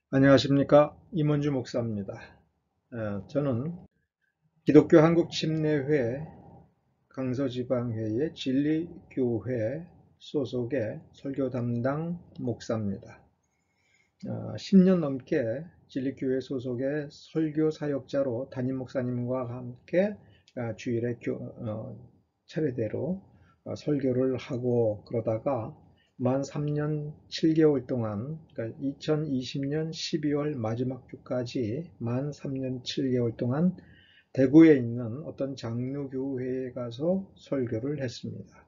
안녕하십니까. 임원주 목사입니다. 저는 기독교 한국침례회 강서지방회의 진리교회 소속의 설교 담당 목사입니다. 10년 넘게 진리교회 소속의 설교 사역자로 담임 목사님과 함께 주일에 차례대로 설교를 하고 그러다가 만 3년 7개월 동안, 그러니까 2020년 12월 마지막 주까지 만 3년 7개월 동안 대구에 있는 어떤 장로교회에 가서 설교를 했습니다.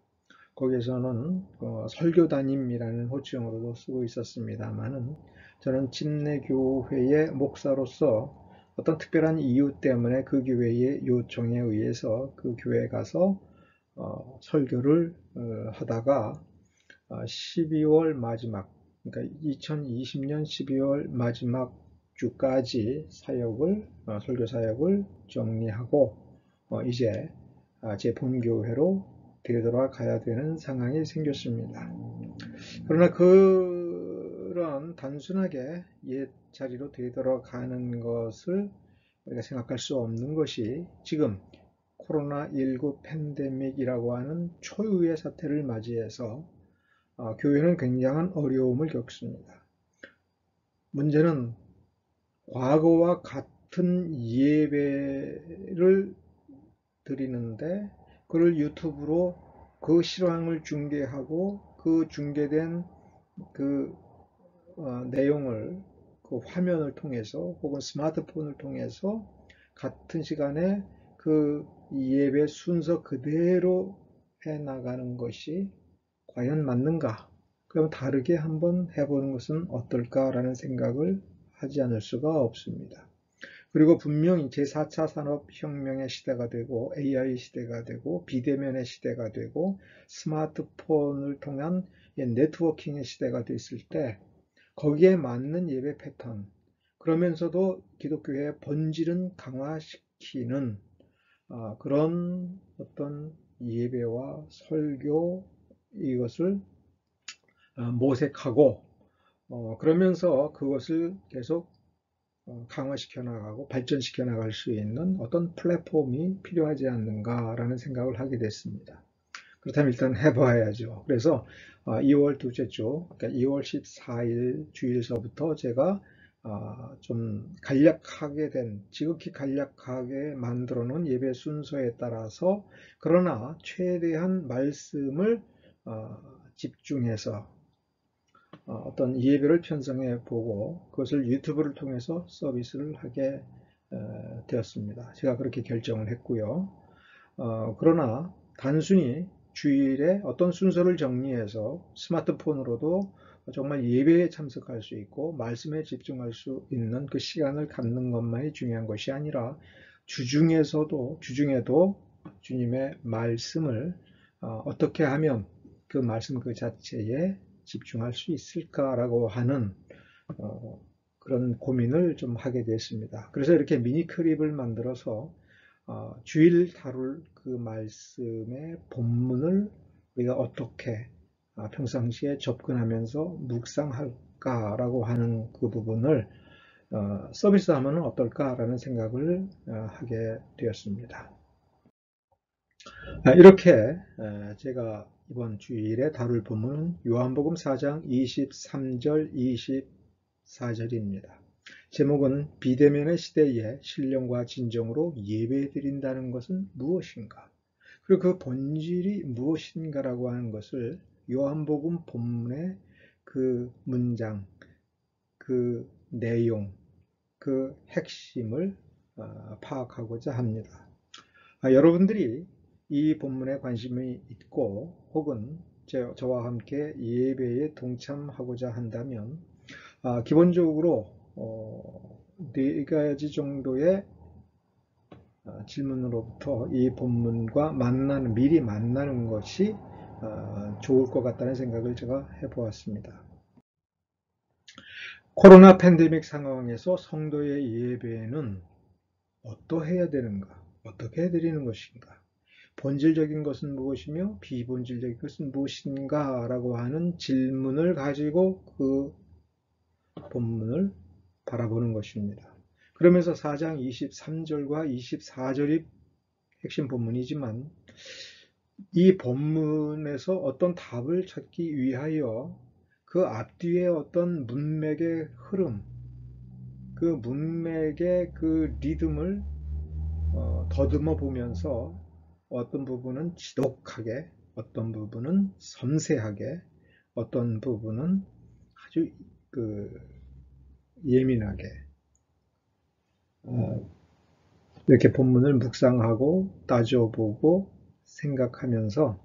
거기에서는 설교담임이라는 호칭으로도 쓰고 있었습니다만은 저는 침례교회의 목사로서 어떤 특별한 이유 때문에 그 교회의 요청에 의해서 그 교회에 가서 설교를 하다가 12월 마지막, 그러니까 2020년 12월 마지막 주까지 설교 사역을 정리하고 이제 제 본교회로 되돌아가야 되는 상황이 생겼습니다. 그러나 그런 단순하게 옛 자리로 되돌아가는 것을 우리가 생각할 수 없는 것이 지금 코로나19 팬데믹이라고 하는 초유의 사태를 맞이해서 교회는 굉장한 어려움을 겪습니다. 문제는 과거와 같은 예배를 드리는데 그걸 유튜브로 그 실황을 중계하고 그 중계된 그 내용을 그 화면을 통해서 혹은 스마트폰을 통해서 같은 시간에 그 예배 순서 그대로 해나가는 것이 과연 맞는가? 그럼 다르게 한번 해보는 것은 어떨까라는 생각을 하지 않을 수가 없습니다. 그리고 분명히 제4차 산업혁명의 시대가 되고 AI 시대가 되고 비대면의 시대가 되고 스마트폰을 통한 네트워킹의 시대가 됐을 때 거기에 맞는 예배 패턴, 그러면서도 기독교의 본질은 강화시키는 그런 어떤 예배와 설교 이것을 모색하고 그러면서 그것을 계속 강화시켜 나가고 발전시켜 나갈 수 있는 어떤 플랫폼이 필요하지 않는가라는 생각을 하게 됐습니다. 그렇다면 일단 해봐야죠. 그래서 2월 둘째 주, 그러니까 2월 14일 주일서부터 제가 좀 지극히 간략하게 만들어 놓은 예배 순서에 따라서 그러나 최대한 말씀을 집중해서 어떤 예배를 편성해 보고 그것을 유튜브를 통해서 서비스를 하게 되었습니다. 제가 그렇게 결정을 했고요. 그러나 단순히 주일에 어떤 순서를 정리해서 스마트폰으로도 정말 예배에 참석할 수 있고 말씀에 집중할 수 있는 그 시간을 갖는 것만이 중요한 것이 아니라 주중에도 주님의 말씀을 어떻게 하면 그 말씀 그 자체에 집중할 수 있을까라고 하는 그런 고민을 좀 하게 됐습니다. 그래서 이렇게 미니 클립을 만들어서 주일 다룰 그 말씀의 본문을 우리가 어떻게 평상시에 접근하면서 묵상할까라고 하는 그 부분을 서비스하면 어떨까라는 생각을 하게 되었습니다. 이렇게 제가 이번 주일에 다룰 본문은 요한복음 4장 23절 24절입니다. 제목은 비대면의 시대에 신령과 진정으로 예배드린다는 것은 무엇인가? 그리고 그 본질이 무엇인가라고 하는 것을 요한복음 본문의 그 문장, 그 내용, 그 핵심을 파악하고자 합니다. 여러분들이 이 본문에 관심이 있고 혹은 저와 함께 예배에 동참하고자 한다면 기본적으로 네 가지 정도의 질문으로부터 이 본문과 미리 만나는 것이 좋을 것 같다는 생각을 제가 해보았습니다. 코로나 팬데믹 상황에서 성도의 예배는 어떠해야 되는가? 어떻게 해드리는 것인가? 본질적인 것은 무엇이며 비본질적인 것은 무엇인가? 라고 하는 질문을 가지고 그 본문을 바라보는 것입니다. 그러면서 4장 23절과 24절이 핵심 본문이지만 이 본문에서 어떤 답을 찾기 위하여 그 앞뒤에 어떤 문맥의 흐름, 그 문맥의 그 리듬을 더듬어 보면서 어떤 부분은 지독하게, 어떤 부분은 섬세하게, 어떤 부분은 아주 예민하게 이렇게 본문을 묵상하고 따져보고 생각하면서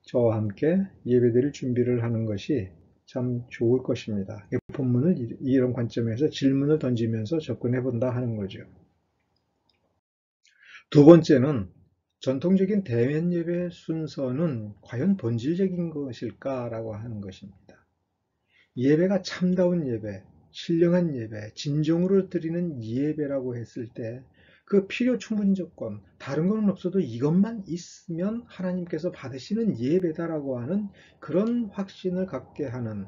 저와 함께 예배드릴 준비를 하는 것이 참 좋을 것입니다. 본문을 이런 관점에서 질문을 던지면서 접근해 본다 하는 거죠. 두 번째는 전통적인 대면 예배 순서는 과연 본질적인 것일까라고 하는 것입니다. 예배가 참다운 예배, 신령한 예배, 진정으로 드리는 예배라고 했을 때 그 필요 충분 조건, 다른 건 없어도 이것만 있으면 하나님께서 받으시는 예배다라고 하는 그런 확신을 갖게 하는,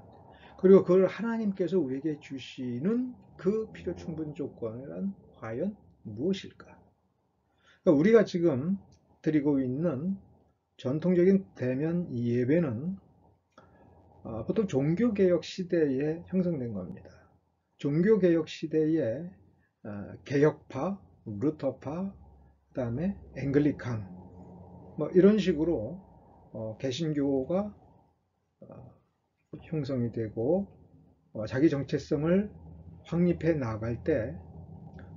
그리고 그걸 하나님께서 우리에게 주시는 그 필요 충분 조건은 과연 무엇일까? 그러니까 우리가 지금 드리고 있는 전통적인 대면 예배는 보통 종교개혁 시대에 형성된 겁니다. 종교개혁 시대에 개혁파, 루터파, 그 다음에 앵글리칸 뭐 이런 식으로 개신교가 형성이 되고 자기 정체성을 확립해 나갈 때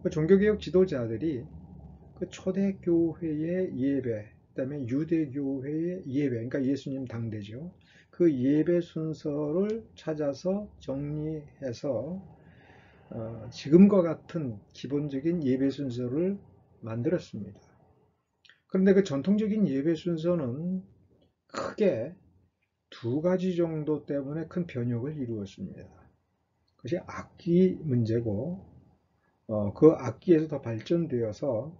그 종교개혁 지도자들이 그 초대교회의 예배, 그다음에 유대교회의 예배, 그러니까 예수님 당대죠. 그 예배 순서를 찾아서 정리해서 지금과 같은 기본적인 예배 순서를 만들었습니다. 그런데 그 전통적인 예배 순서는 크게 두 가지 정도 때문에 큰 변혁을 이루었습니다. 그것이 악기 문제고 그 악기에서 더 발전되어서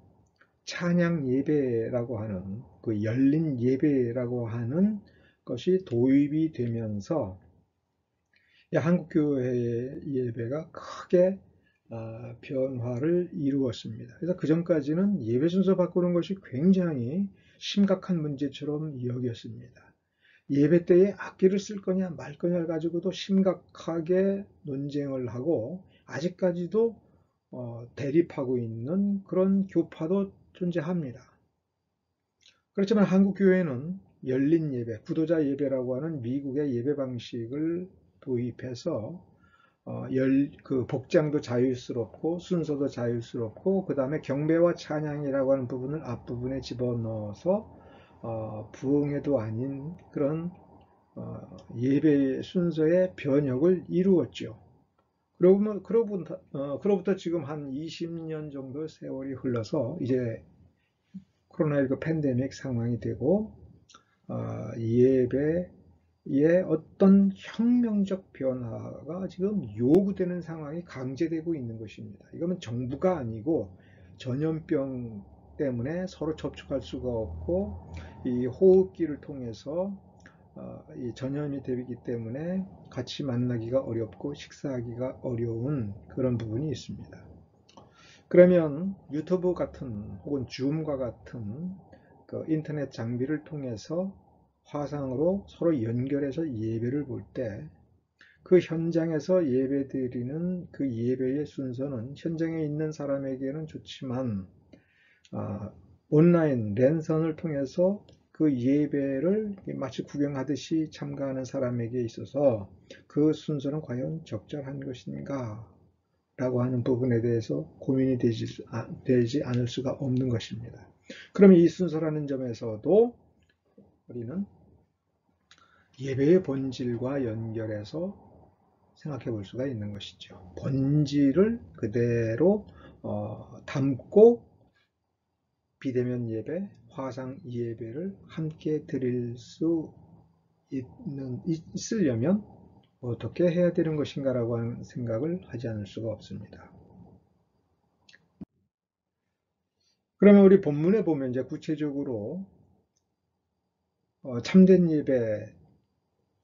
찬양 예배라고 하는 그 열린 예배라고 하는 것이 도입이 되면서 한국교회의 예배가 크게 변화를 이루었습니다. 그래서 그 전까지는 예배 순서 바꾸는 것이 굉장히 심각한 문제처럼 여겼습니다. 예배 때에 악기를 쓸 거냐 말 거냐를 가지고도 심각하게 논쟁을 하고 아직까지도 대립하고 있는 그런 교파도 존재합니다. 그렇지만 한국교회는 열린 예배, 구도자 예배라고 하는 미국의 예배 방식을 도입해서 그 복장도 자유스럽고 순서도 자유스럽고 그 다음에 경배와 찬양이라고 하는 부분을 앞부분에 집어넣어서 부흥회도 아닌 그런 예배 순서의 변혁을 이루었죠. 그로부터 지금 한 20년 정도 세월이 흘러서 이제 코로나19 팬데믹 상황이 되고 예배의 어떤 혁명적 변화가 지금 요구되는 상황이 강제되고 있는 것입니다. 이거는 정부가 아니고 전염병 때문에 서로 접촉할 수가 없고 이 호흡기를 통해서 이 전염이 되기 때문에 같이 만나기가 어렵고 식사하기가 어려운 그런 부분이 있습니다. 그러면 유튜브 같은 혹은 줌과 같은 그 인터넷 장비를 통해서 화상으로 서로 연결해서 예배를 볼 때 그 현장에서 예배드리는 그 예배의 순서는 현장에 있는 사람에게는 좋지만 온라인 랜선을 통해서 그 예배를 마치 구경하듯이 참가하는 사람에게 있어서 그 순서는 과연 적절한 것인가 라고 하는 부분에 대해서 고민이 되지 않을 수가 없는 것입니다. 그럼 이 순서라는 점에서도 우리는 예배의 본질과 연결해서 생각해 볼 수가 있는 것이죠. 본질을 그대로 담고 비대면 예배, 화상 예배를 함께 드릴 수 있으려면 어떻게 해야 되는 것인가라고 하는 생각을 하지 않을 수가 없습니다. 그러면 우리 본문에 보면 이제 구체적으로 참된 예배,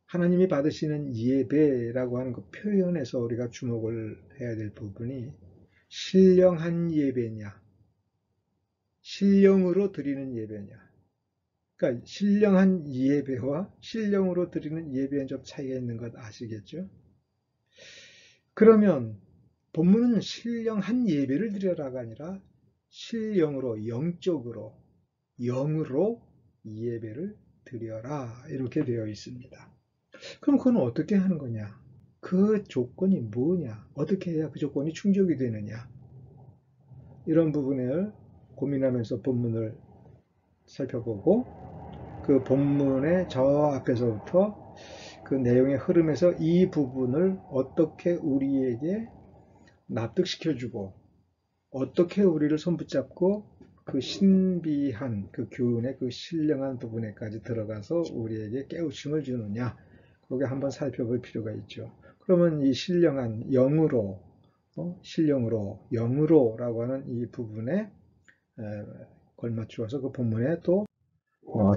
하나님이 받으시는 예배라고 하는 그 표현에서 우리가 주목을 해야 될 부분이 신령한 예배냐, 신령으로 드리는 예배냐. 그러니까 신령한 예배와 신령으로 드리는 예배엔 좀 차이가 있는 것 아시겠죠? 그러면 본문은 신령한 예배를 드려라가 아니라 신령으로, 영적으로, 영으로 예배를 드려라 이렇게 되어 있습니다. 그럼 그건 어떻게 하는 거냐? 그 조건이 뭐냐? 어떻게 해야 그 조건이 충족이 되느냐? 이런 부분을 고민하면서 본문을 살펴보고 그 본문의 저 앞에서부터 그 내용의 흐름에서 이 부분을 어떻게 우리에게 납득시켜주고 어떻게 우리를 손붙잡고 그 신비한 그 교훈의 그 신령한 부분에까지 들어가서 우리에게 깨우침을 주느냐, 그게 한번 살펴볼 필요가 있죠. 그러면 이 신령한 영으로, 신령으로, 영으로라고 하는 이 부분에 걸맞추어서 그 본문에 또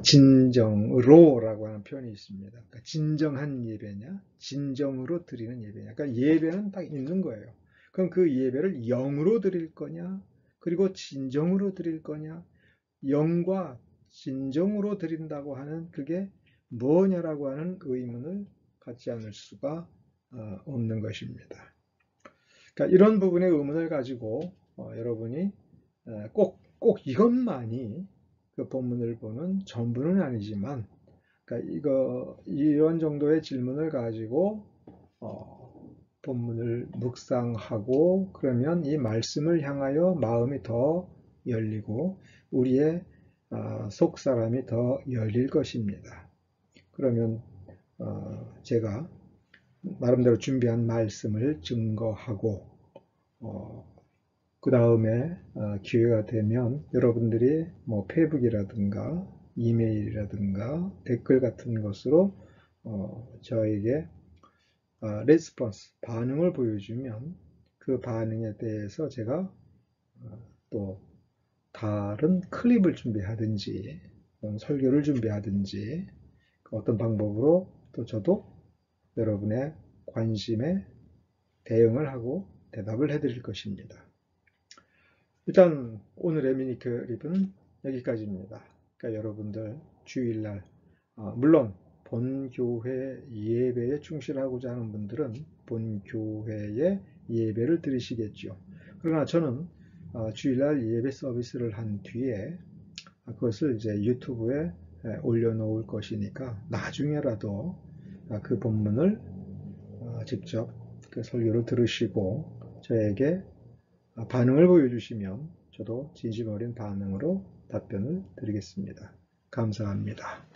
진정으로라고 하는 표현이 있습니다. 그러니까 진정한 예배냐, 진정으로 드리는 예배냐. 그러니까 예배는 딱 있는 거예요. 그럼 그 예배를 영으로 드릴 거냐, 그리고 진정으로 드릴 거냐, 영과 진정으로 드린다고 하는 그게 뭐냐라고 하는 의문을 갖지 않을 수가 없는 것입니다. 그러니까 이런 부분의 의문을 가지고 여러분이 꼭 이것만이 그 본문을 보는 전부는 아니지만, 그러니까 이런 정도의 질문을 가지고 본문을 묵상하고 그러면 이 말씀을 향하여 마음이 더 열리고 우리의 속 사람이 더 열릴 것입니다. 그러면 제가 나름대로 준비한 말씀을 증거하고 그 다음에 기회가 되면 여러분들이 뭐 페이북이라든가 이메일이라든가 댓글 같은 것으로 저에게 레스폰스, 반응을 보여주면 그 반응에 대해서 제가 또 다른 클립을 준비하든지 설교를 준비하든지 어떤 방법으로 또 저도 여러분의 관심에 대응을 하고 대답을 해드릴 것입니다. 일단 오늘의 미니 클립은 여기까지입니다. 그러니까 여러분들 주일날 물론 본교회 예배에 충실하고자 하는 분들은 본교회의 예배를 드리시겠죠. 그러나 저는 주일날 예배 서비스를 한 뒤에 그것을 이제 유튜브에 올려놓을 것이니까 나중에라도 그 본문을 직접 그 설교를 들으시고 저에게 반응을 보여주시면 저도 진심 어린 반응으로 답변을 드리겠습니다. 감사합니다.